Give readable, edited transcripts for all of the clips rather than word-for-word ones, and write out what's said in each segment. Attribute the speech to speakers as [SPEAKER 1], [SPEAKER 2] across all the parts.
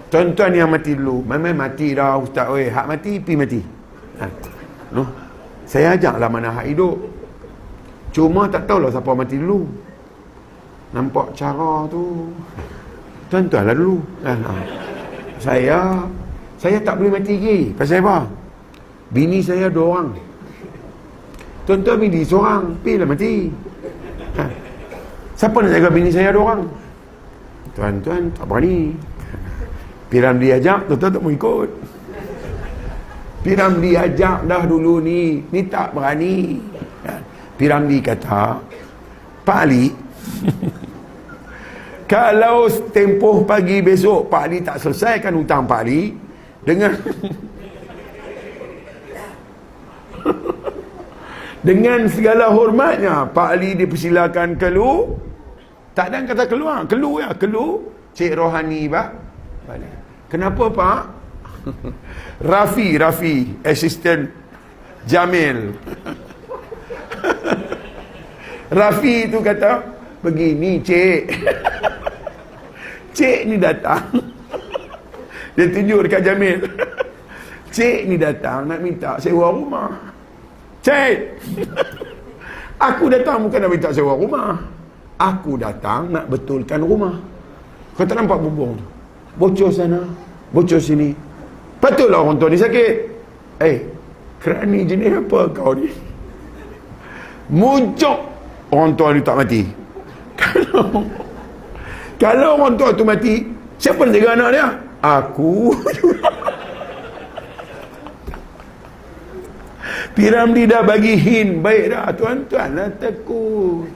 [SPEAKER 1] Tuan-tuan yang mati dulu. Memang mati dah ustaz. Oi, hak mati, pi mati. No. Saya ajaklah mana hak hidup. Cuma tak tahulah siapa mati dulu. Nampak cara tu. Tuan-tuan lah dulu. Saya tak boleh mati lagi. Pasal apa? Bini saya 2 orang. Tuan-tuan bini seorang. Pi lah mati. Siapa nak jaga bini saya 2 orang? Tuan-tuan tak berani. Piramli ajak, tuan-tuan tak mau ikut. Piramli ajak dah dulu ni tak berani. Piramli kata, Pak Ali, kalau tempoh pagi besok Pak Ali tak selesaikan hutang Pak Ali dengan dengan segala hormatnya, Pak Ali dipersilakan keluar. Tak ada kata keluar, keluar. Cik Rohani pak. Kenapa pak? Rafi, assistant Jamil. Rafi tu kata, begini cik. Cik ni datang. Dia tunjuk dekat Jamil. Cik ni datang nak minta sewa rumah. Cik, aku datang bukan nak minta sewa rumah. Aku datang nak betulkan rumah. Kau tak nampak bumbung tu? Bocor sana, bocor sini. Betul lah orang tua ni sakit. Kerani jenis apa kau ni? Muncul orang tua ni tak mati. Kalau orang tua tu mati, siapa nak jaga anak dia? Aku. Piramli dah bagi hint. Baik dah tuan-tuan lah takut.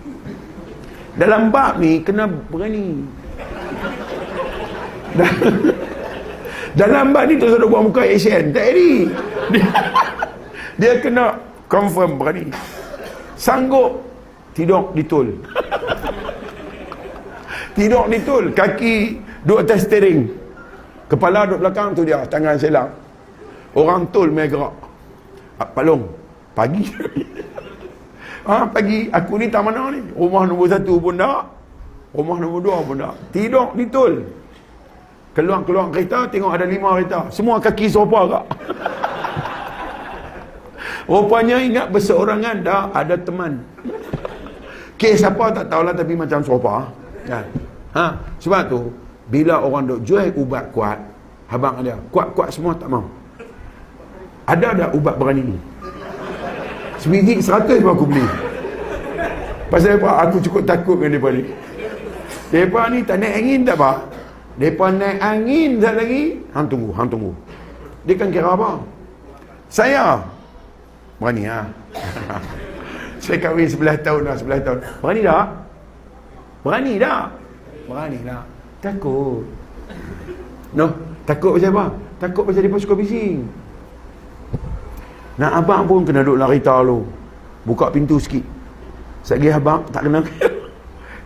[SPEAKER 1] Dalam bab ni kena berani. Dalam bab ni tu sudah buat muka Asian. Tak jadi. Dia kena confirm berani. Sanggup tidur ditul. Tidur ditul. Kaki duduk atas steering. Kepala duduk belakang tu dia. Tangan selak. Orang tul main gerak. Pak Long, pagi. Pagi aku ni tak mana ni. Rumah nombor 1 pun tak. Rumah nombor 2 pun tak. Tidur ditul. Keluar kereta, tengok ada 5 kereta. Semua kaki sofa kak. Rupanya ingat berseorangan dah ada teman. Kes apa tak tahulah tapi macam sofa. Kan? Sebab tu bila orang duk jual ubat kuat, abang dia, kuat-kuat semua tak mau. Ada ubat berani ni. Sebiji 100 pun aku beli. Pasal apa? Aku cukup takut dengan mereka ni. Mereka ni tak naik angin tak apa. Mereka naik angin sekejap lagi. Hang tunggu. Dia kan kira apa? Saya berani Saya kahwin 11 tahun dah, 11 tahun. Berani tak? Berani tak? Takut. No, takut pasal apa? Takut pasal dia suka bising. Nak abang pun kena duduk dalam kereta lu. Buka pintu sikit. Sekali abang tak kena.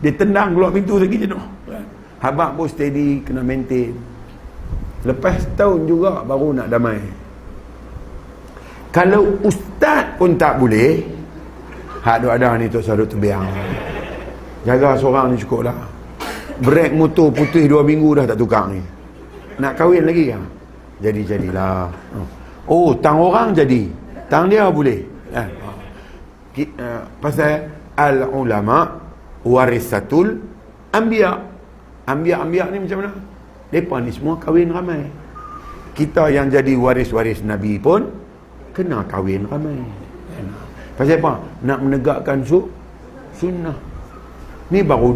[SPEAKER 1] Dia tendang keluar pintu lagi jenuh. Abang pun steady, kena maintain. Lepas tahun juga baru nak damai. Kalau ustaz pun tak boleh, hak duk ada ni tu sadut terbiang. Jaga seorang ni cukup dah. Brek motor putih 2 minggu dah tak tukar ni. Nak kahwin lagi ya? Jadilah. Tang orang jadi. Tang dia boleh. Pasal al-ulama warisatul anbiya. Anbiya ni macam mana? Mereka ni semua kahwin ramai. Kita yang jadi waris-waris Nabi pun kena kahwin ramai. Pasal apa? Nak menegakkan sunnah. Ni baru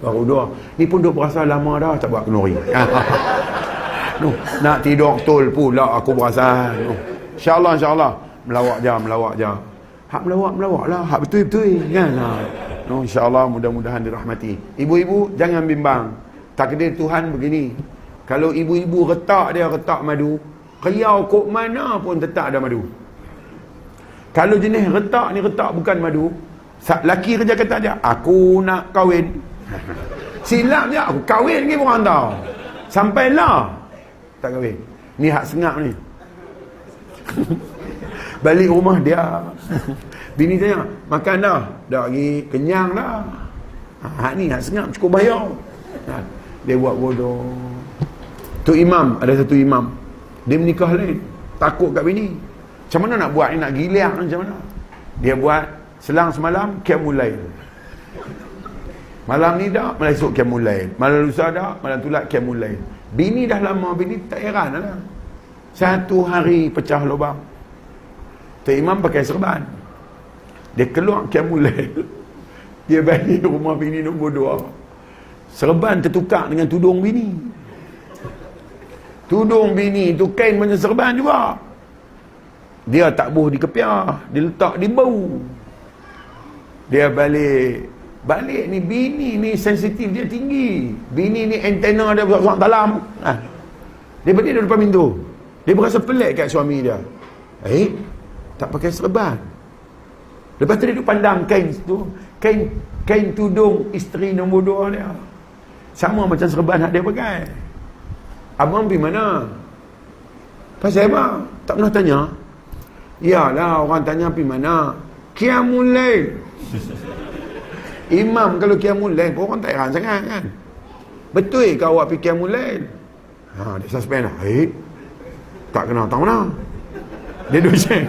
[SPEAKER 1] 2. Ni pun duk berasa lama dah tak buat kenuri. Nak tidur betul pula aku berasa. InsyaAllah melawak je. Hak melawak lah. Hak betul-betul kan. InsyaAllah mudah-mudahan dirahmati. Ibu-ibu jangan bimbang. Takdir Tuhan begini. Kalau ibu-ibu retak madu, riau kok mana pun tetap ada madu. Kalau jenis retak bukan madu, laki kerja kata dia, aku nak kahwin. Silap je, aku kahwin lagi orang tahu. Sampailah tak kahwin. Ni hak sengap ni. Balik rumah dia. Bini tanya, makan dah? Dah lagi, kenyang dah. Hak ni hak sengap, cukup bayar. Dia buat bodoh. Tu imam, ada satu imam, dia menikah lain, takut kat bini. Macam mana nak buat ni, nak giliang macam mana? Dia buat selang semalam qiyamul lail. Malam ni dah, malam esok qiyamul lail. Malam lusa dah, malam tu lah qiyamul lail. Bini dah lama, bini tak heran lah. Satu hari pecah lubang. Tu imam pakai serban. Dia keluar qiyamul lail. Dia balik rumah bini nombor 2. Serban tertukar dengan tudung bini. Tudung bini tu kain macam serban juga. Dia tak buh di kepiah, dia letak di bau. Dia balik ni, bini ni sensitif dia tinggi. Bini ni antena dia besar dalam. Dia balik di depan pintu. Dia berasa pelik kat suami dia. Tak pakai serban. Lepas tu dia duduk pandang kain tu, kain tudung isteri nombor 2 dia. Sama macam serban yang dia pakai. Abang pergi mana? Pasal apa? Tak pernah tanya. Yalah, orang tanya pergi mana? Qiyamul lail. Imam kalau qiyamul lail, orang tak heran sangat kan? Betul ke awak pergi qiyamul lail? Dia suspend lah. Tak kenal, tak mana? Dia duduk cek.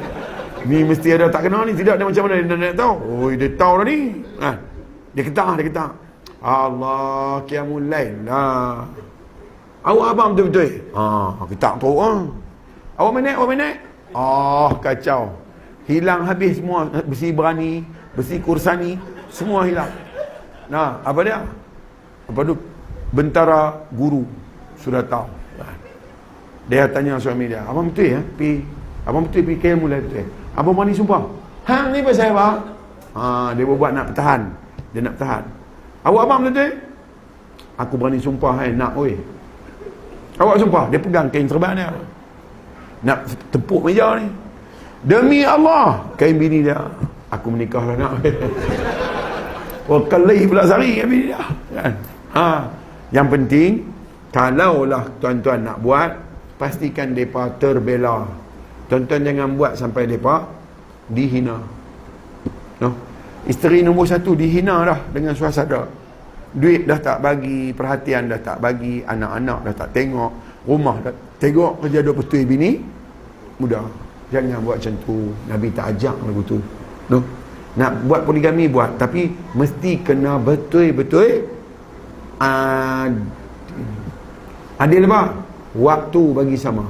[SPEAKER 1] Ni mesti ada tak kenal ni. Tidak, dia macam mana dia nak tahu? Oh, dia tahu dah ni. Dia kata. Allah, qiyamul lail lah. Awak abang betul-betul? Kita tahu lah. Awak minat? Kacau. Hilang habis semua. Besi berani, besi kursani, semua hilang. Apa dia? Apa tu? Bentara guru. Sudah tahu. Dia tanya suami dia, abang betul ya? Abang betul pergi qiyamul lail betul? Abang berani sumpah? Hang ni pasal apa? Dia berbuat nak bertahan. Dia nak bertahan. Awak abang betul? Aku berani sumpah nak oi. Awak sumpah? Dia pegang kain serban dia. Nak tepuk meja ni. Demi Allah, kain bini dia. Aku menikah lah nak. Kali pula sari kain bini dia. Kan? Yang penting, kalaulah tuan-tuan nak buat, pastikan mereka terbela. Tuan-tuan jangan buat sampai mereka dihina. Isteri nombor 1 dihina dah dengan suasana. Duit dah tak bagi, perhatian dah tak bagi, anak-anak dah tak tengok, rumah dah tengok kerja 2 petui bini. Mudah. Jangan buat macam tu. Nabi tak ajak lagu tu. Nak buat poligami buat, tapi mesti kena betul-betul adil apa? Waktu bagi sama.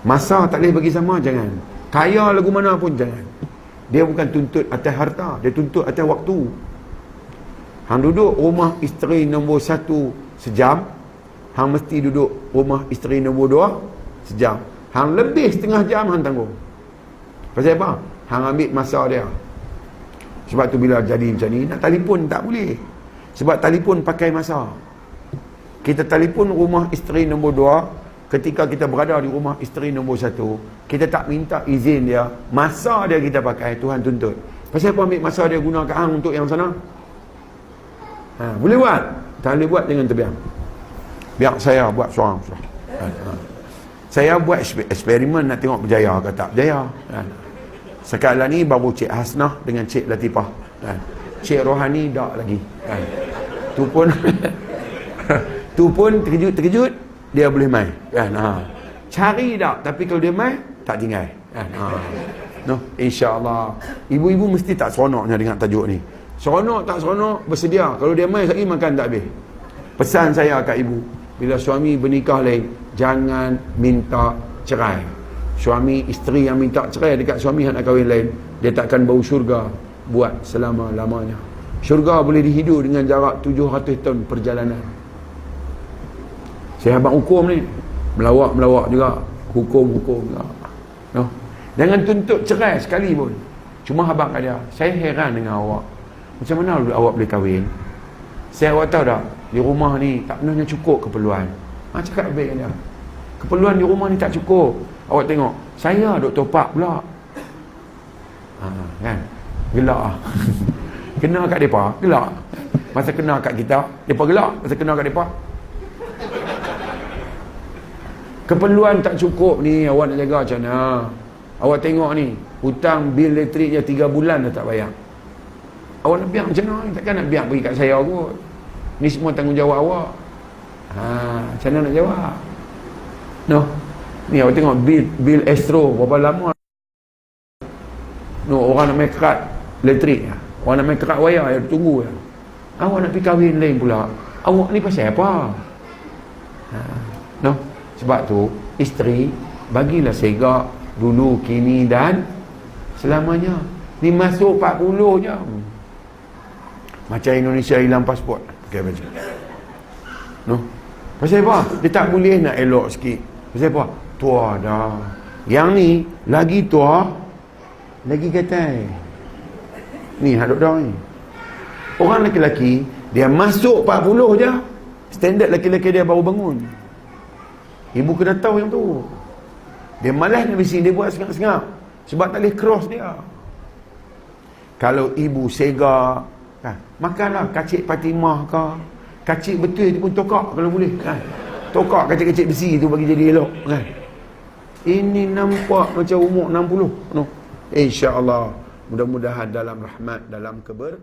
[SPEAKER 1] Masa tak boleh bagi sama, jangan. Kaya lagu mana pun jangan. Dia bukan tuntut atas harta, dia tuntut atas waktu. Hang duduk rumah isteri nombor 1 sejam, hang mesti duduk rumah isteri nombor 2 sejam. Hang lebih setengah jam hang tanggung. Pasal apa? Hang ambil masa dia. Sebab tu bila jadi macam ni, nak telefon tak boleh. Sebab telefon pakai masa. Kita telefon rumah isteri nombor 2, ketika kita berada di rumah isteri nombor 1, kita tak minta izin dia, masa dia kita pakai, Tuhan tuntut. Pasal apa ambil masa dia guna kat hang untuk yang sana? Boleh buat? Tak boleh buat, jangan terbiang. Biar saya buat seorang. Saya buat eksperimen nak tengok berjaya ke tak berjaya. Sekarang ni baru Cik Hasnah dengan Cik Latifah. Cik Rohani tak lagi. Tu pun tu pun terkejut dia boleh main. Cari tak, tapi kalau dia main tak tinggal. InsyaAllah ibu-ibu mesti tak seronoknya dengan tajuk ni. Seronok tak seronok, bersedia. Kalau dia main sekali makan tak habis. Pesan saya kat ibu, bila suami bernikah lain, jangan minta cerai. Suami, isteri yang minta cerai dekat suami yang nak kahwin lain, dia takkan bau syurga buat selama-lamanya. Syurga boleh dihidu dengan jarak 700 tahun perjalanan. Saya abang hukum ni, melawak juga, hukum juga. Jangan tuntut cerai sekali pun. Cuma abang kata dia, saya heran dengan awak. Macam mana awak boleh kahwin? Saya awak tahu tak, di rumah ni tak pernah cukup keperluan. Cakap baik dia. Keperluan di rumah ni tak cukup. Awak tengok, saya duk topak pula. Kan? Gelak lah. Kena kat mereka, gelak. Masa kena kat kita, mereka gelak. Masa kena kat mereka, keperluan tak cukup ni, awak nak jaga macam mana? Awak tengok ni, hutang bil elektriknya 3 bulan dah tak bayar. Awak nak biar macam mana? Takkan nak biar bagi kat saya kot. Ni semua tanggungjawab awak. Macam mana nak jawab? No. Ni awak tengok bil Astro berapa lama. No, orang nak main kerat elektrik. Orang nak main kerat wayar, ya, tunggu ya. Awak nak pergi kahwin lain pula. Awak ni pasal apa? No. Sebab tu isteri bagilah segak dulu, kini dan selamanya. Ni masuk 40 je. Macam Indonesia hilang pasport. Okey, baca. No. Pasal apa? Dia tak boleh nak elok sikit. Pasal apa? Tua dah. Yang ni lagi tua, lagi gatal. Ni hadut dah ni. Orang lelaki dia masuk 40 je. Standard lelaki-lelaki dia baru bangun. Ibu kena tahu yang tu. Dia malas nak bising, dia buat sengak-sengak. Sebab tak boleh cross dia. Kalau ibu sega, makanlah kacik Fatimah ke, kacik betul tu pun tokak kalau boleh. Tokak kacik-kacik besi tu bagi jadi elok. Ini nampak macam umur 60. No. InsyaAllah. Mudah-mudahan dalam rahmat, dalam keber